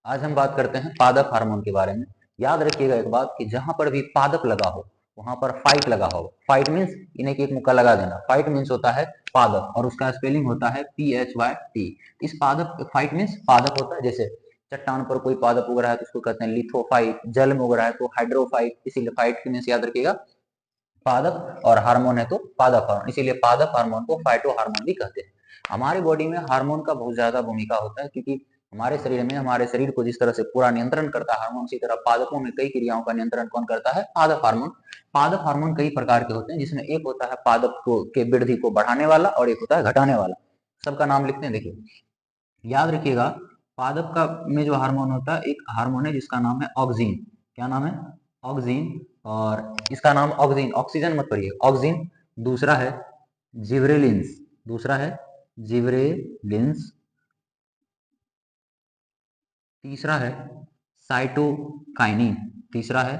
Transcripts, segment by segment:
आज हम बात करते हैं पादप हार्मोन के बारे में। याद रखिएगा एक बात कि जहां पर भी पादप लगा हो वहां पर फाइट लगा हो। फाइट मीन्स इन्हें एक मुक्का लगा देना। फाइट मीन्स होता है पादप और उसका स्पेलिंग होता है PHYT। इस पादप फाइट मीन्स पादप होता है। जैसे चट्टान पर कोई पादप उग रहा है तो उसको कहते हैं लिथोफाइट, जल में उग रहा है तो हाइड्रोफाइट। इसीलिए फाइट मीन्स याद रखिएगा पादप, और हार्मोन है तो पादप हार्मोन, इसीलिए पादप हार्मोन को फाइटो हार्मोन भी कहते हैं। हमारे बॉडी में हार्मोन का बहुत ज्यादा भूमिका होता है, क्योंकि हमारे शरीर में हमारे शरीर को जिस तरह से पूरा नियंत्रण करता है हार्मोन, उसी तरह पादपों में कई क्रियाओं का नियंत्रण कौन करता है? पादप हार्मोन। पादप हार्मोन कई प्रकार के होते हैं, जिसमें एक होता है पादप को के वृद्धि को बढ़ाने वाला और एक होता है घटाने वाला। सबका नाम लिखते हैं, देखिए याद रखिएगा। पादप का में जो हार्मोन होता है, एक हार्मोन है जिसका नाम है ऑक्सीन। क्या नाम है? ऑक्सीन। और इसका नाम ऑक्सीन, ऑक्सीजन मत पढ़िए, ऑक्सीन। दूसरा है जिब्रेलिन्स, दूसरा है जिब्रेलिन्स। तीसरा है साइटोकाइनिन, तीसरा है।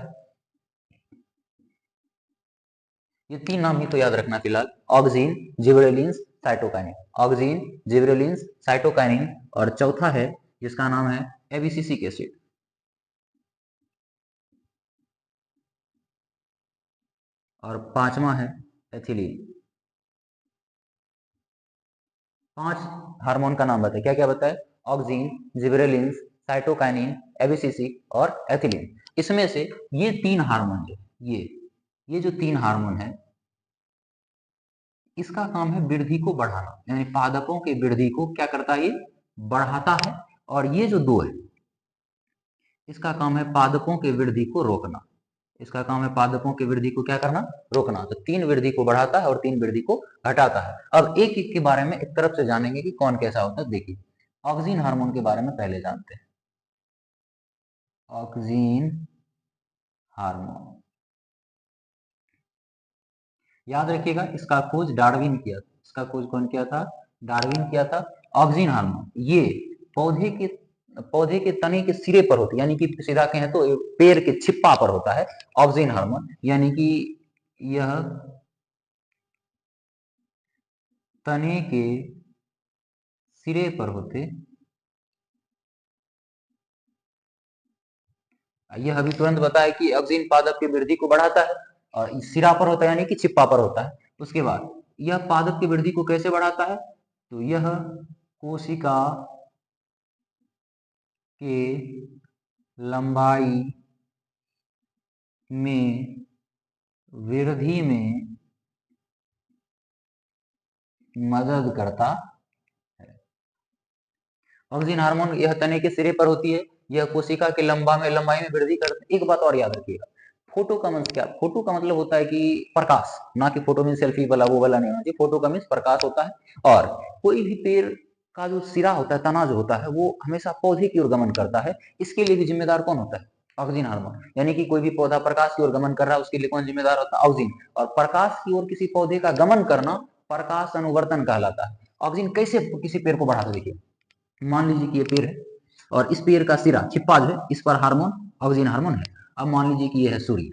ये तीन नाम ही तो याद रखना फिलहाल, oxygen, gibberellins, cytokinin. Oxygen, gibberellins, cytokinin. और चौथा है जिसका नाम है एबिसिसिक एसिड। और पांचवा है एथिलीन। 5 हार्मोन का नाम बताए, क्या क्या बताए? ऑक्सीन, जिब्रेलिन्स, साइटोकाइनिन, एबीसीसी और एथिलीन। इसमें से ये तीन हार्मोन जो ये जो तीन हार्मोन है, इसका काम है वृद्धि को बढ़ाना, यानी पादपों के वृद्धि को क्या करता है? ये बढ़ाता है। और ये जो दो है, इसका काम है पादपों के वृद्धि को रोकना। इसका काम है पादपों की वृद्धि को क्या करना? रोकना। तो तीन वृद्धि को बढ़ाता है और तीन वृद्धि को घटाता है। अब एक एक के बारे में एक तरफ से जानेंगे कि कौन कैसा होता है। देखिए ऑक्सीन हार्मोन के बारे में पहले जानते हैं। ऑक्सीन हार्मोन, याद रखिएगा इसका खोज डार्विन किया था। इसका खोज कौन किया था? डार्विन किया था। ऑक्सीन हार्मोन ये पौधे के पौधे के तने के सिरे पर होती है, यानी कि सीधा कहें तो पेड़ के छिप्पा पर होता है ऑक्सीन हार्मोन। यानी कि यह तने के सिरे पर होते। यह अभी तुरंत बताया कि ऑक्सीन पादप की वृद्धि को बढ़ाता है और सिरा पर होता है, यानी कि छिप्पा पर होता है। उसके बाद यह पादप की वृद्धि को कैसे बढ़ाता है? तो यह कोशिका के लंबाई में वृद्धि में मदद करता है। ऑक्सीन हार्मोन यह तने के सिरे पर होती है, यह कोशिका के लंबाई में वृद्धि करता है। एक बात और याद रखिएगा, फोटो का मीन्स क्या? फोटो का मतलब होता है कि प्रकाश, ना कि फोटो मीन्स सेल्फी वाला वो वाला नहीं होना चाहिए। फोटो का मीन्स प्रकाश होता है। और कोई भी पेड़ का जो सिरा होता है, तना जो होता है, वो हमेशा पौधे की ओर गमन करता है। इसके लिए भी जिम्मेदार कौन होता है? Oxygen hormone. यानी कि कोई भी पौधा प्रकाश की ओर गमन कर रहा है, उसके लिए कौन जिम्मेदार होता है? ऑक्सीन। और प्रकाश की ओर किसी पौधे का गमन करना प्रकाश अनुवर्तन कहलाता है। ऑक्सीन कैसे किसी पेड़ को बढ़ाता है? देखिए मान लीजिए कि ये पेड़ है और इस पेड़ का सिरा छिप्पा जो है, इस पर हार्मोन ऑक्सीन हार्मोन है। अब मान लीजिए कि ये है सूर्य,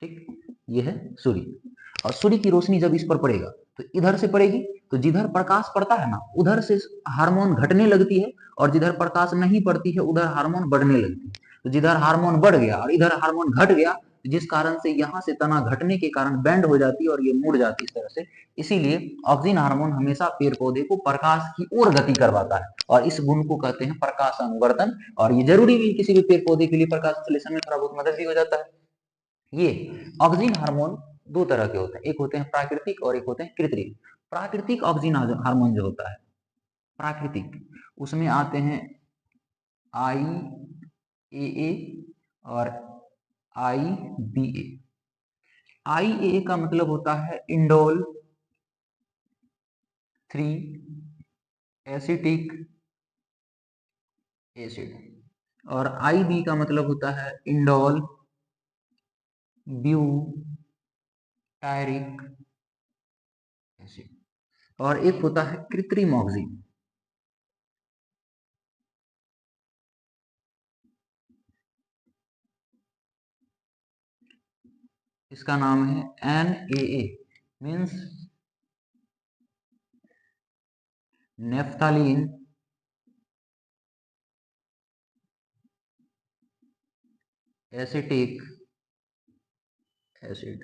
ठीक, ये है सूर्य। और सूर्य की रोशनी जब इस पर पड़ेगा तो इधर से पड़ेगी, तो जिधर प्रकाश पड़ता है ना उधर से हार्मोन घटने लगती है, और जिधर प्रकाश नहीं पड़ती है उधर हार्मोन बढ़ने लगती है। तो जिधर हार्मोन बढ़ गया और इधर हार्मोन घट गया, जिस कारण से यहाँ से तना घटने के कारण बैंड हो जाती है और ये मुड़ जाती है इस तरह से। इसीलिए ऑक्सीन हार्मोन हमेशा पेड़ पौधे को प्रकाश की ओर गति करवाता है, और इस गुण को कहते हैं प्रकाश अनुवर्तन। और ये जरूरी भी किसी भी पेड़ पौधे के लिए प्रकाश संश्लेषण में थोड़ा बहुत मदद भी हो जाता है। ये ऑक्सीन हार्मोन दो तरह के होते हैं, एक होते हैं प्राकृतिक और एक होते हैं कृत्रिम। प्राकृतिक ऑक्सीन हार्मोन जो होता है प्राकृतिक, उसमें आते हैं IAA और IBA। IAA का मतलब होता है इंडोल 3 एसिटिक एसिड। और IB का मतलब होता है इंडोल ब्यूटायरिक एसिड। और एक होता है कृत्रिम ऑक्सीजन, इसका नाम है NAA, मीन्स नेफ्थालीन एसिटिक एसिड,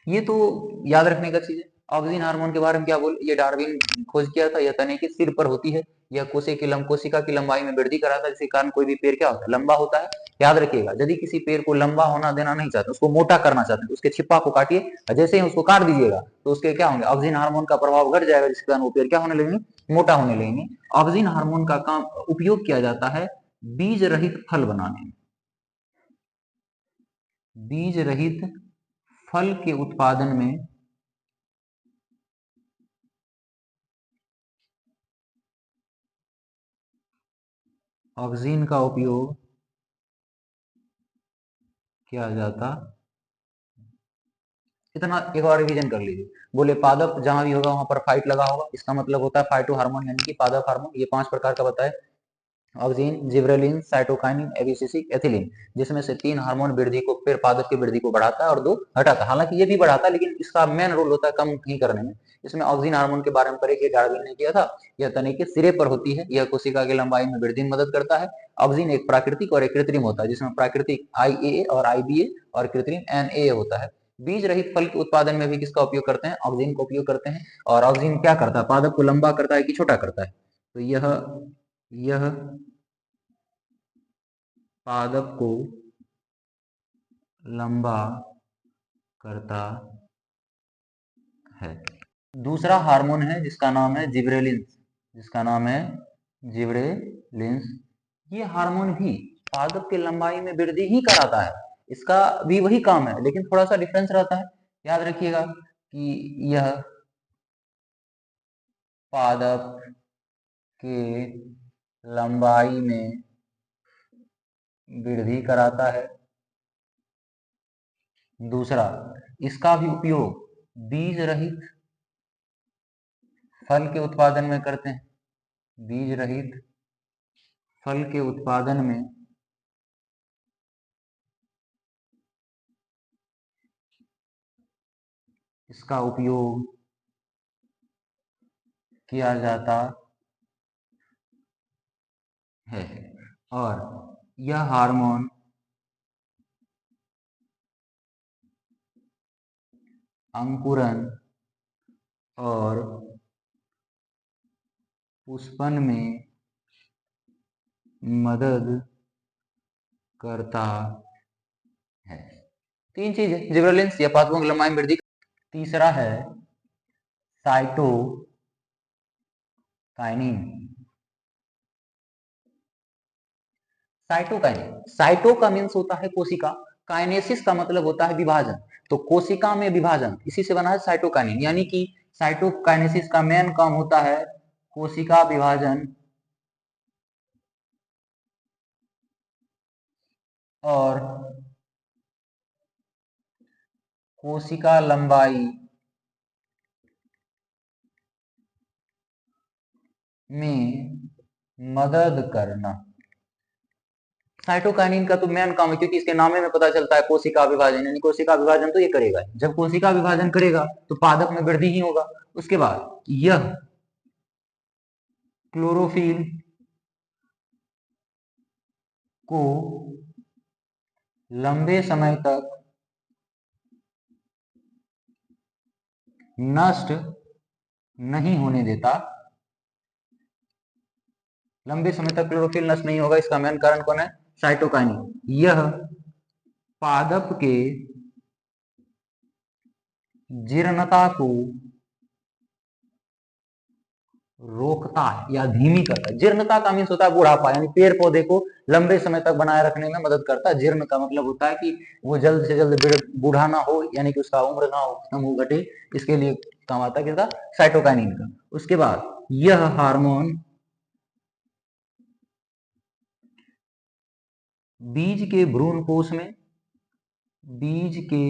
ये तो याद रखने का चीज है। ऑक्सीजन हार्मोन के बारे में क्या बोले, ये डार्विन खोज किया था। यह तने के सिर पर होती है। यह कोशिका की लंबाई में वृद्धि कराता है, जिसके कारण कोई भी पेड़ क्या होता है, लंबा होता है। याद रखिएगा, यदि किसी पेड़ को लंबा होना देना नहीं चाहते, उसको मोटा करना चाहते हैं, उसके छिप्पा को काटिए, जैसे ही उसको काट दीजिएगा तो उसके क्या होंगे, ऑक्सीजन हार्मोन का प्रभाव घट जाएगा, जिसके कारण वो पेड़ क्या होने लगेंगे, मोटा होने लगेंगे। ऑक्सीजन हार्मोन का काम उपयोग किया जाता है बीज रहित फल बनाने में। बीज रहित फल के उत्पादन में ऑक्सीजन का उपयोग किया जाता। इतना एक बार रिवीजन कर लीजिए। बोले पादप जहां भी होगा वहां पर फाइट लगा होगा, इसका मतलब होता है फाइटो हार्मोन यानी कि पादप हार्मोन। ये 5 प्रकार का बताए, ऑक्सीन, जिब्रेलिन, साइटोकाइनिन, एबिसिसिक, एथिलीन, जिसमें से 3 हार्मोन वृद्धि को, पेड़ पादप की वृद्धि को बढ़ाता है और 2 घटाता है। हालांकि ये भी बढ़ाता है, लेकिन इसका मेन रोल होता है कम नहीं करने में। इसमें ऑक्सीजन हार्मोन के बारे में पढ़े, डार्विन ने किया था। यह तने के सिरे पर होती है। यह कोशिका की लंबाई में वृद्धि में मदद करता है। ऑक्सीजन एक प्राकृतिक और एक कृत्रिम होता है, जिसमें प्राकृतिक IAA और IBA और कृत्रिम NAA होता है। बीज रहित फल के उत्पादन में भी किसका उपयोग करते हैं, ऑक्सीजन का उपयोग करते हैं। और ऑक्सीजन क्या करता है, पादप को लंबा करता है कि छोटा करता है, तो यह पादप को लंबा करता है। दूसरा हार्मोन है जिसका नाम है जिब्रेलिन्स, जिसका नाम है जिब्रेलिन्स। ये हार्मोन भी पादप की लंबाई में वृद्धि ही कराता है। इसका भी वही काम है, लेकिन थोड़ा सा डिफरेंस रहता है। याद रखिएगा कि यह पादप के लंबाई में वृद्धि कराता है। दूसरा, इसका भी उपयोग बीज रहित फल के उत्पादन में करते हैं। बीज रहित फल के उत्पादन में इसका उपयोग किया जाता है। और यह हार्मोन अंकुरन और पुष्पन में मदद करता है। 3 चीज है, जिब्रेलिन्स या पादपों की लंबाई में वृद्धि। तीसरा है साइटोकाइनिन। साइटोकाइनिन, साइटो का मीन्स होता है कोशिका, काइनेसिस का मतलब होता है विभाजन। तो कोशिका में विभाजन, इसी से बना है साइटोकाइनिन। यानी कि साइटोकाइनेसिस का मेन काम होता है कोशिका विभाजन और कोशिका लंबाई में मदद करना। साइटोकाइनिन का तो मेन काम है, क्योंकि इसके नाम में पता चलता है कोशिका विभाजन, यानी कोशिका विभाजन तो ये करेगा। जब कोशिका विभाजन करेगा तो पादप में वृद्धि ही होगा। उसके बाद यह क्लोरोफिल को लंबे समय तक नष्ट नहीं होने देता। लंबे समय तक क्लोरोफिल नष्ट नहीं होगा, इसका मेन कारण कौन है, साइटोकाइनिन। यह पादप के जीर्णता को रोकता है या धीमी करता है। जीर्णता का मीन्स होता है बुढ़ापा, यानी पेड़ पौधे को लंबे समय तक बनाए रखने में मदद करता है। जीर्ण का मतलब होता है कि वो जल्द से जल्द बूढ़ा ना हो, यानी कि उसका उम्र ना हो, कम हो, घटे। इसके लिए काम आता है किसका, साइटोकाइनिन का। उसके बाद यह हार्मोन बीज के भ्रूणपोष में, बीज के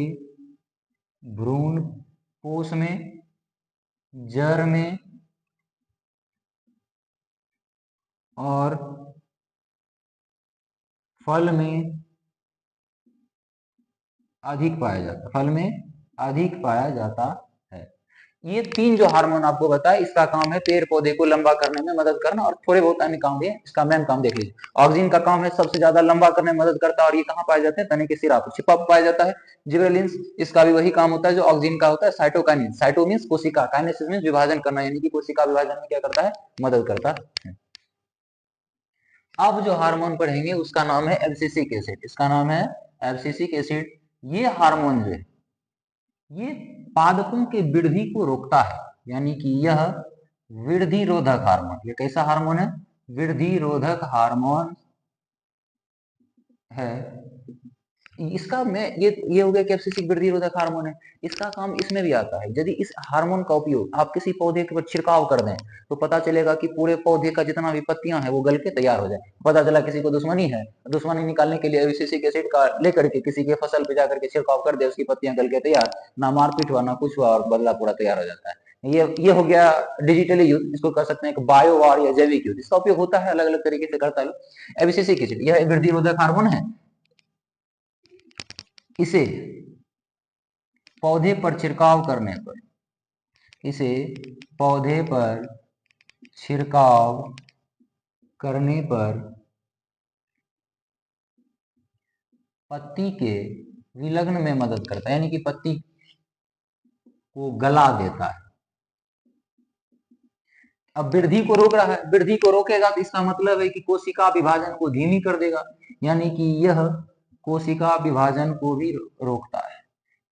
भ्रूणपोष में, जड़ में और फल में अधिक पाया जाता है। फल में अधिक पाया जाता है। ये 3 जो हार्मोन आपको बताया, इसका काम है पेड़ पौधे को लंबा करने में मदद करना, और थोड़े बहुत अन्य काम भी है। इसका मेन काम देख लीजिए। ऑक्सीजन का काम है सबसे ज्यादा लंबा करने में मदद करता है, और ये कहाँ पाया जाता है? तने के सिरा पर, छिपा पाया जाता है। जिबरेलिंस, इसका भी वही काम होता है जो ऑक्सीजन का होता है। साइटोकाइनिन, साइटो मींस कोशिका, काइनेसिस मींस विभाजन करना, यानी कि कोशिका विभाजन में क्या करता है? मदद करता है। अब जो हार्मोन पढ़ेंगे उसका नाम है एब्सिसिक एसिड। इसका नाम है एब्सिसिक एसिड। ये हार्मोन जो है ये पादपों के वृद्धि को रोकता है, यानी कि यह वृद्धि रोधक हार्मोन। ये कैसा हार्मोन है? वृद्धि रोधक हार्मोन है। इसका में ये हो गया कि एब्सिसिक वृद्धि रोधक हार्मोन है। इसका काम इसमें भी आता है। यदि इस हार्मोन का उपयोग आप किसी पौधे के ऊपर छिड़काव कर दें तो पता चलेगा कि पूरे पौधे का जितना भी पत्तियां हैं वो गल के तैयार हो जाए। पता चला किसी को दुश्मनी है, दुश्मनी निकालने के लिए एब्सिसिक एसिड का लेकर के किसी के फसल पे जाकर के छिड़काव कर दे, उसकी पत्तियां गल के तैयार, ना मारपीट हुआ ना कुछ हुआ, और बदला पूरा तैयार हो जाता है। ये हो गया डिजिटली यूज। इसको कर सकते हैं बायो वार या जैविक यूज। इसका उपयोग होता है, अलग अलग तरीके से करता है। एब्सिसिक एसिड यह वृद्धि रोधक हार्मोन है। इसे पौधे पर छिड़काव करने पर, इसे पौधे पर छिड़काव करने पर पत्ती के विलग्न में मदद करता है, यानी कि पत्ती को गला देता है। अब वृद्धि को रोक रहा है, वृद्धि को रोकेगा तो इसका मतलब है कि कोशिका विभाजन को धीमी कर देगा, यानी कि यह कोशिका विभाजन को भी रोकता है।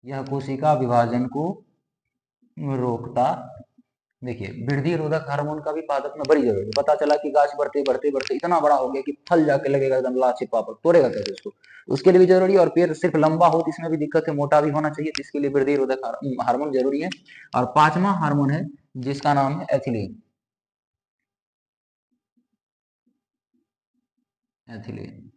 यह कोशिका विभाजन को रोकता। देखिए, वृद्धि रोधक हार्मोन का भी पादप में बड़ी जरूरत है। पता चला कि गाछ बढ़ते बढ़ते बढ़ते इतना बड़ा हो गया कि फल जाके लगेगा एकदम लाल छिपा पर, तोड़ेगा कैसे उसको? उसके लिए भी जरूरी है। और पेड़ सिर्फ लंबा हो तो इसमें भी दिक्कत है, मोटा भी होना चाहिए, तो इसके लिए वृद्धि रोधक हार्मोन जरूरी है। और 5वां हार्मोन है जिसका नाम है एथिलीन। एथिलीन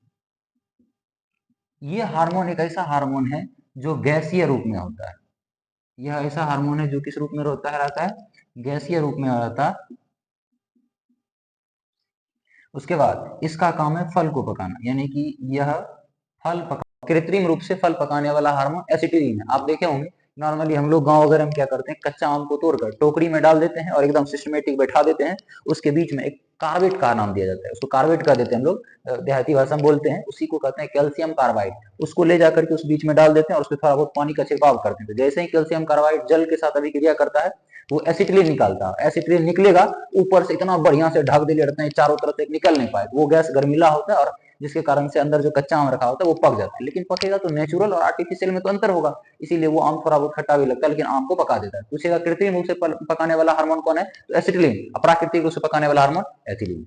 ये हार्मोन एक ऐसा हार्मोन है जो गैसीय रूप में होता है। यह ऐसा हार्मोन है जो किस रूप में रहता है? गैसीय रूप में रहता है। उसके बाद इसका काम है फल को पकाना, यानी कि यह फल पका, कृत्रिम रूप से फल पकाने वाला हार्मोन एसिटिलीन है। आप देखे होंगे नॉर्मली हम लोग गांव वगैरह में क्या करते हैं, कच्चा आम को तोड़कर टोकरी में डाल देते हैं और एकदम सिस्टमेटिक बैठा देते हैं। उसके बीच में एक कार्बेट का नाम दिया जाता है, उसको कार्बेट कह देते हैं हम लोग, देहाती भाषा में बोलते हैं, उसी को कहते हैं कैल्शियम कार्बाइड। उसको ले जाकर के उस बीच में डाल देते हैं और उसमें थोड़ा बहुत पानी का छिड़काव करते हैं। तो जैसे ही कैल्शियम कार्बाइड जल के साथ अभिक्रिया करता है वो एसिटिलीन निकालता है। एसिटिलीन निकलेगा, ऊपर से इतना बढ़िया से ढक दिए रहते हैं, चारों तरफ से निकल नहीं पाए। वो गैस गर्मीला होता है और जिसके कारण से अंदर जो कच्चा आम रखा होता है वो पक जाता है। लेकिन पकेगा तो नेचुरल और आर्टिफिशियल में तो अंतर होगा, इसीलिए वो आम थोड़ा बहुत खट्टा भी लगता है लेकिन आम को पका देता है। पूछेगा कृत्रिम रूप से पकाने वाला हार्मोन कौन है? तो एसिटिलीन। प्राकृतिक रूप से पकाने वाला हार्मोन एथिलीन।